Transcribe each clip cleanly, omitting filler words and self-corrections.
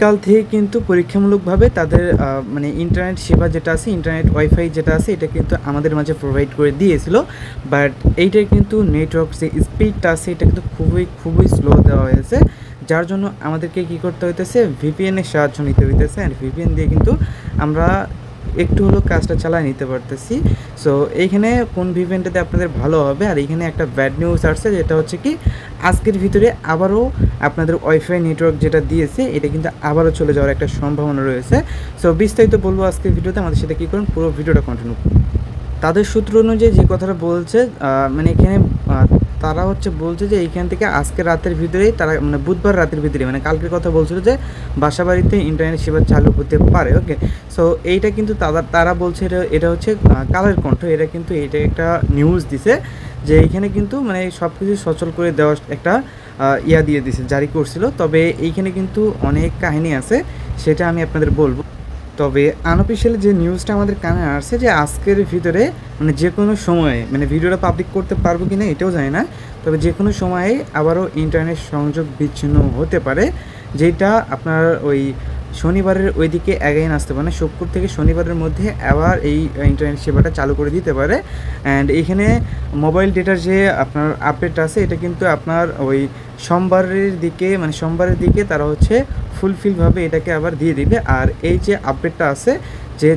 কাল থেকে কিন্তু পরীক্ষামূলকভাবে তাদের মানে ইন্টারনেট সেবা যেটা আছে, ইন্টারনেট ওয়াইফাই যেটা আছে, এটা কিন্তু আমাদের মাঝে প্রোভাইড করে দিয়েছিল। বাট এইটার কিন্তু নেটওয়ার্ক যে স্পিডটা আছে এটা কিন্তু খুবই স্লো দেওয়া হয়েছে, যার জন্য আমাদেরকে কী করতে হইতেছে, ভিপিএনের সাহায্য নিতে হইতেছে। অ্যান্ড ভিপিএন দিয়ে কিন্তু আমরা একটু হলেও কাজটা চালিয়ে নিতে পারতেছি। সো এইখানে কোন ভিপিএনটাতে আপনাদের ভালো হবে। আর এইখানে একটা ব্যাড নিউজ আসছে, যেটা হচ্ছে কি আজকের ভিতরে আবারও আপনাদের ওয়াইফাই নেটওয়ার্ক যেটা দিয়েছে এটা কিন্তু আবারও চলে যাওয়ার একটা সম্ভাবনা রয়েছে। সো বিস্তারিত বলবো আজকের ভিডিওতে, আমাদের সাথে কী করুন পুরো ভিডিওটা কন্টিনিউ। তাদের সূত্র অনুযায়ী যে কথাটা বলছে, মানে এখানে তারা বলছে যে এইখান থেকে আজকে রাতের ভিতরেই তারা, মানে বুধবার রাতের ভিতরে, মানে কালকের কথা বলছিল যে বাসাবাড়িতে ইন্টারনেট সেবা চালু হতে পারে। ওকে, সো এইটা কিন্তু তারা বলছে, এটা হচ্ছে কালের কণ্ঠ, এটা একটা নিউজ দিছে যে এইখানে কিন্তু মানে সব কিছু সচল করে দেওয়া একটা দিয়ে দিছে, জারি করছিল। তবে এইখানে কিন্তু অনেক কাহিনী আছে, সেটা আমি আপনাদের বলবো। তবে আনঅফিশিয়ালি যে নিউজটা আমাদের কানে আসছে যে আজকের ভিতরে, মানে যে কোনো সময়ে, মানে ভিডিওটা পাবলিক করতে পারবো কি না এটাও জানি না, তবে যে কোনো সময়ে আবারও ইন্টারনেট সংযোগ বিচ্ছিন্ন হতে পারে, যেটা আপনার ওই শনিবারের ওইদিকে অ্যাগেইন আসতে পারে, শুক্র থেকে শনিবারের মধ্যে আবার এই ইন্টারনেট সেবাটা চালু করে দিতে পারে। অ্যান্ড এইখানে মোবাইল ডেটার যে আপনার আপডেট আছে, এটা কিন্তু আপনার ওই সোমবারের দিকে তারা ফুলফিলভাবে এটাকে আবার দিয়ে দিবে। আর এই যে আপডেটটা আছে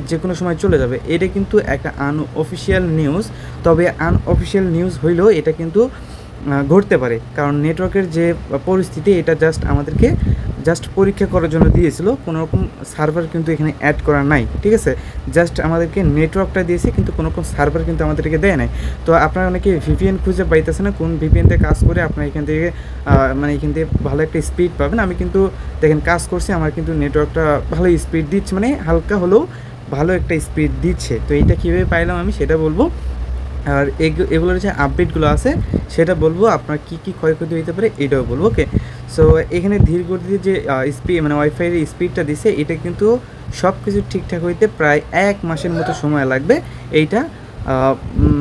যে কোনো সময় চলে যাবে, এটা কিন্তু একটা আনঅফিশিয়াল নিউজ। তবে আনঅফিশিয়াল নিউজ হইলেও এটা কিন্তু ঘটতে পারে, কারণ নেটওয়ার্কের যে পরিস্থিতি এটা আমাদেরকে পরীক্ষা করার জন্য দিয়েছিল। কোনো রকম সার্ভার কিন্তু এখানে অ্যাড করা নাই, ঠিক আছে, জাস্ট আমাদেরকে নেটওয়ার্কটা দিয়েছে, কিন্তু কোনো রকম সার্ভার কিন্তু আমাদেরকে দেয় নাই। তো আপনারা অনেকে ভিপিএন খুঁজে পাইতেছে না, কোন ভিপিএনতে কাজ করে আপনারা এখান থেকে ভালো একটা স্পিড পাবেন। আমি কিন্তু দেখেন কাজ করছি, আমার কিন্তু নেটওয়ার্কটা ভালো স্পিড দিচ্ছে, মানে হালকা হলেও ভালো একটা স্পিড দিচ্ছে। তো এইটা কীভাবে পাইলাম আমি সেটা বলবো, আর এগুলোর যে আপডেটগুলো আছে সেটা বলবো, আপনার কী ক্ষয়ক্ষতি হতে পারে এটাও বলবো। ওকে, সো এখানে ধীর গতিতে যে মানে ওয়াইফাইয়ের স্পিডটা দিছে, এটা কিন্তু সব কিছু ঠিকঠাক হইতে প্রায় 1 মাসের মতো সময় লাগবে। এইটা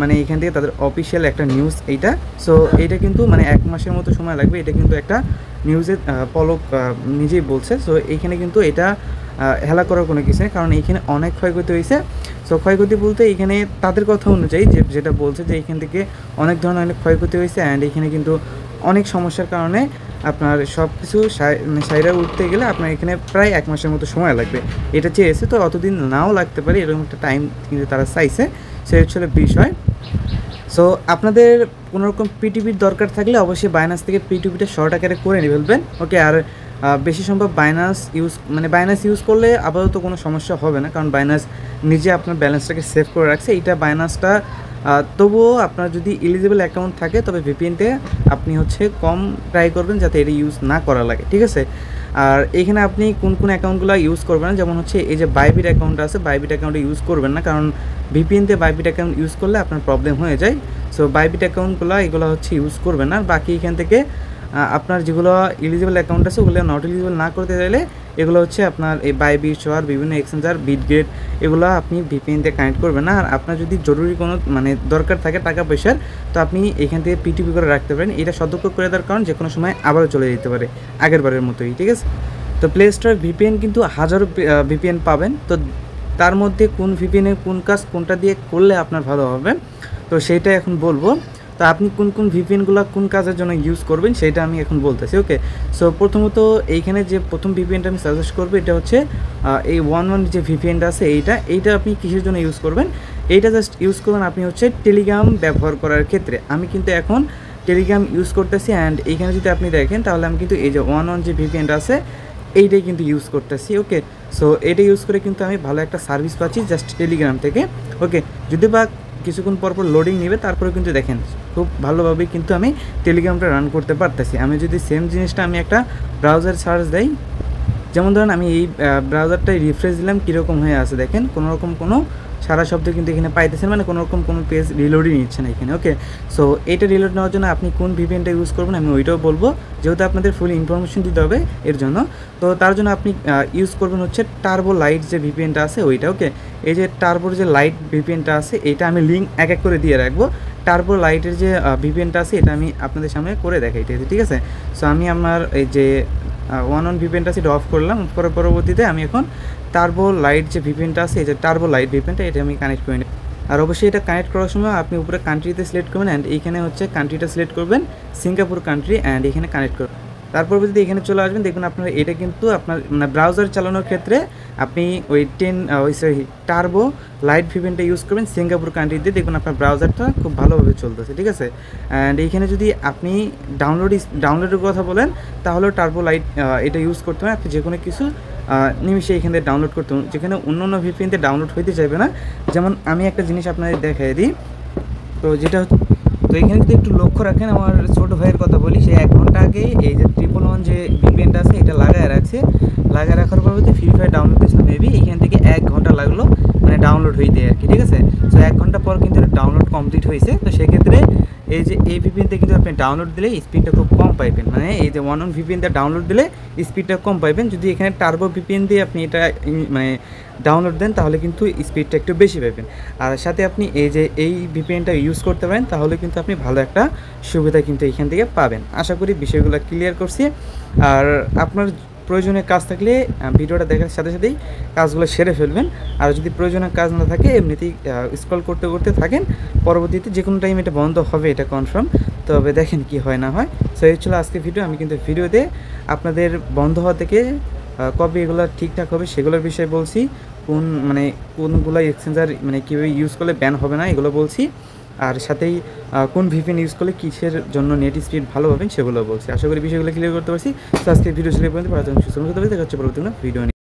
মানে এখান থেকে তাদের অফিসিয়াল একটা নিউজ এইটা। সো এইটা কিন্তু মানে 1 মাসের মতো সময় লাগবে, এটা কিন্তু একটা নিউজের পলক নিজেই বলছে। সো এইখানে কিন্তু এটা হেলা করার কোনো কিছু নেই, কারণ এইখানে অনেক ক্ষয়ক্ষতি হয়েছে। সো ক্ষয়ক্ষতি বলতে এইখানে তাদের কথা অনুযায়ী যেটা বলছে যে এইখান থেকে অনেক ধরনের অনেক ক্ষয়ক্ষতি হয়েছে। অ্যান্ড এখানে কিন্তু অনেক সমস্যার কারণে আপনার সব কিছু সাইডে উঠতে গেলে আপনার এখানে প্রায় 1 মাসের মতো সময় লাগবে। এটা চেয়েছে, তো অতদিন নাও লাগতে পারে, এরকম একটা টাইম কিন্তু তারা চাইছে, সে হচ্ছে বিষয়। সো আপনাদের কোনোরকম পিটিপির দরকার থাকলে অবশ্যই বাইনান্স থেকে পিটিপিটা শর্ট আকারে করে নিয়ে ফেলবেন। ওকে, আর বেশি সম্ভব বাইনান্স ইউজ করলে আপাতত কোনো সমস্যা হবে না, কারণ বাইনান্স নিজে আপনার ব্যালেন্সটাকে সেভ করে রাখছে। এইটা বাইনান্সটা তবুও আপনার যদি এলিজিবল অ্যাকাউন্ট থাকে, তবে ভিপিএনতে আপনি কম ট্রাই করবেন যাতে এটা ইউজ না করা লাগে, ঠিক আছে। আর এখানে আপনি কোন অ্যাকাউন্টগুলো ইউজ করবেন না, যেমন এই যে বাইবিট অ্যাকাউন্ট আছে, বাইবিট অ্যাকাউন্টে ইউজ করবেন না, কারণ ভিপিএনতে বাইবিট অ্যাকাউন্ট ইউজ করলে আপনার প্রবলেম হয়ে যায়। সো বাইবিট অ্যাকাউন্টগুলো এগুলো ইউজ করবেন না। আর বাকি এখান থেকে আপনার যেগুলো এলিজিবল অ্যাকাউন্ট আছে ওগুলো নট এলিজিবল না করতে চাইলে এগুলো আপনার এই বাইবিট শোয়ার বিভিন্ন এক্সচেঞ্জার বিটগেট এগুলো আপনি ভিপিএনতে কানেক্ট করবেন না। আর আপনার যদি জরুরি কোনো দরকার থাকে টাকা পয়সার, তো আপনি এখান থেকে পিটিপি করে রাখতে পারেন। এটা সতর্ক করে দেওয়ার কারণ যে কোনো সময় আবারও চলে যেতে পারে আগের বারের মতোই, ঠিক আছে। তো প্লে স্টোর ভিপিএন কিন্তু হাজারো ভিপিএন পাবেন, তো তার মধ্যে কোন ভিপিএনের কোন কাজ কোনটা দিয়ে করলে আপনার ভালো হবে, তো সেইটা এখন বলবো। তো আপনি কোন ভিপিএনগুলো কোন কাজের জন্য ইউজ করবেন সেটা আমি এখন বলতেছি। ওকে, সো প্রথমত এইখানে যে প্রথম ভিপিএনটা আমি সাজেস্ট করবো, এটা এই 1 যে ভিপিএনটা আছে, এইটা আপনি কিসের জন্য ইউজ করবেন, এইটা জাস্ট ইউজ করবেন আপনি টেলিগ্রাম ব্যবহার করার ক্ষেত্রে। আমি কিন্তু এখন টেলিগ্রাম ইউজ করতেছি। অ্যান্ড এইখানে যদি আপনি দেখেন তাহলে আমি কিন্তু এই যে 1 যে ভিপিএনটা আছে এইটাই কিন্তু ইউজ করতেছি। ওকে, সো এটা ইউজ করে কিন্তু আমি ভালো একটা সার্ভিস পাচ্ছি জাস্ট টেলিগ্রাম থেকে। ওকে, যদি বা কিছুক্ষণ পরপর লোডিং নেবে, তারপরে কিন্তু দেখেন খুব ভালোভাবে কিন্তু আমি টেলিগ্রামটা রান করতে পারতেছি। আমি যদি সেম জিনিসটা আমি একটা ব্রাউজার সার্চ দেই, যেমন ধরেন আমি এই ব্রাউজারটাই রিফ্রেশ দিলাম, কীরকম হয়ে আছে দেখেন, কোনো সারা শব্দ কিন্তু এখানে পাইতেছেন, মানে কোনো পেজ রিলোডই নিচ্ছে না এখানে। ওকে, সো এটা রিলোড নেওয়ার জন্য আপনি কোন ভিপিএনটা ইউজ করবেন আমি ওইটাও বলবো, যেহেতু আপনাদের ফুল ইনফরমেশন দিতে হবে এর জন্য। তো তার জন্য আপনি ইউজ করবেন টার্বো লাইট যে ভিপিএনটা আছে ওইটা। ওকে, এই যে টার্বোর যে লাইট ভিপিএনটা আছে এইটা আমি লিঙ্ক এক করে দিয়ে রাখবো। টার্বো লাইটের যে ভিপিএনটা আছে এটা আমি আপনাদের সামনে করে দেখাইতেছি, ঠিক আছে। সো আমি আমার এই যে ওয়ান অন ভিপিএনটা আছে এটা অফ করলাম, পরবর্তীতে আমি এখন টার্বো লাইট যে ভিপিএনটা আছে এই যে টার্বো লাইট ভিপিএনটা এটা আমি কানেক্ট করে নিই। আর অবশ্যই এটা কানেক্ট করার সময় আপনি উপরে কান্ট্রিতে সিলেক্ট করবেন অ্যান্ড এইখানে হচ্ছে কান্ট্রিটা সিলেক্ট করবেন সিঙ্গাপুর কান্ট্রি অ্যান্ড এখানে কানেক্ট করবেন। তারপর যদি এখানে চলে আসবেন দেখুন আপনার এটা কিন্তু আপনার মানে ব্রাউজার চালানোর ক্ষেত্রে আপনি ওই টার্বো লাইট ভিপিএনটা ইউজ করবেন সিঙ্গাপুর কান্ট্রিতে, দেখুন আপনার ব্রাউজারটা খুব ভালোভাবে চলতেছে, ঠিক আছে। অ্যান্ড এইখানে যদি আপনি ডাউনলোডের কথা বলেন তাহলে টার্বো লাইট এটা ইউজ করতে হবে, আপনি যে কোনো কিছু নিমিশে এখান থেকে ডাউনলোড করতে হবে, যেখানে অন্য অন্য ভিপিএনতে ডাউনলোড হইতে চাইবে না। যেমন আমি একটা জিনিস আপনাদের দেখাই দিই, তো যেটা হচ্ছে তো এখানে যদি একটু লক্ষ্য রাখেন, আমার ছোটো ভাইয়ের কথা বলি, সে 1 ঘন্টা আগে এই যে 111 যে ভিপিএনটা আছে এটা লাগায় রাখছে, লাগায় রাখার পরবর্তী ফ্রি ফায়ার ডাউনলোড দিয়েছিল মেবি, এখান থেকে 1 ঘন্টা লাগলো মানে ডাউনলোড হইতে আর কি, ঠিক আছে। তো 1 ঘন্টা পর কিন্তু ডাউনলোড কমপ্লিট হয়েছে। তো সেক্ষেত্রে এই যে এই ভিপিএনতে কিন্তু আপনি ডাউনলোড দিলে স্পিডটা খুব কম পাইবেন, মানে এই যে ওয়ান অন ভিপিএনতে ডাউনলোড দিলে স্পিডটা কম পাইবেন। যদি এখানে টার্বো ভিপিএন দিয়ে আপনি এটা মানে ডাউনলোড দেন তাহলে কিন্তু স্পিডটা একটু বেশি পাবেন। আর সাথে আপনি এই যে এই ভিপিএনটা ইউজ করতে পারেন তাহলে কিন্তু আপনি ভালো একটা সুবিধা কিন্তু এখান থেকে পাবেন। আশা করি বিষয়গুলো ক্লিয়ার করছি। আর আপনার প্রয়োজনীয় কাজ থাকলে ভিডিওটা দেখার সাথে সাথেই কাজগুলো সেরে ফেলবেন। আর যদি প্রয়োজনীয় কাজ না থাকে এমনিতেই স্ক্রল করতে করতে থাকেন, পরবর্তীতে যে কোনো টাইম এটা বন্ধ হবে এটা কনফার্ম। তবে দেখেন কি হয় না হয়। সো এই ছিল আজকে ভিডিও। আমি কিন্তু ভিডিওতে আপনাদের বন্ধ হওয়া থেকে কবে এগুলো ঠিকঠাক হবে সেগুলোর বিষয়ে বলছি, কোনগুলো এক্সচেঞ্জার মানে কীভাবে ইউজ করলে ব্যান হবে না এগুলো বলছি, আর সাথেই কোন ভিপিএন ইউজ করলে কিসের জন্য নেট স্পিড ভালো পাবেন সেগুলো বলছি। আশা করি বিষয়গুলো ক্লিয়ার করতে পারছি। তো আজকে ভিডিও ছিল পর্যন্ত, দেখা হচ্ছে পরবর্তী ভিডিও নিয়ে।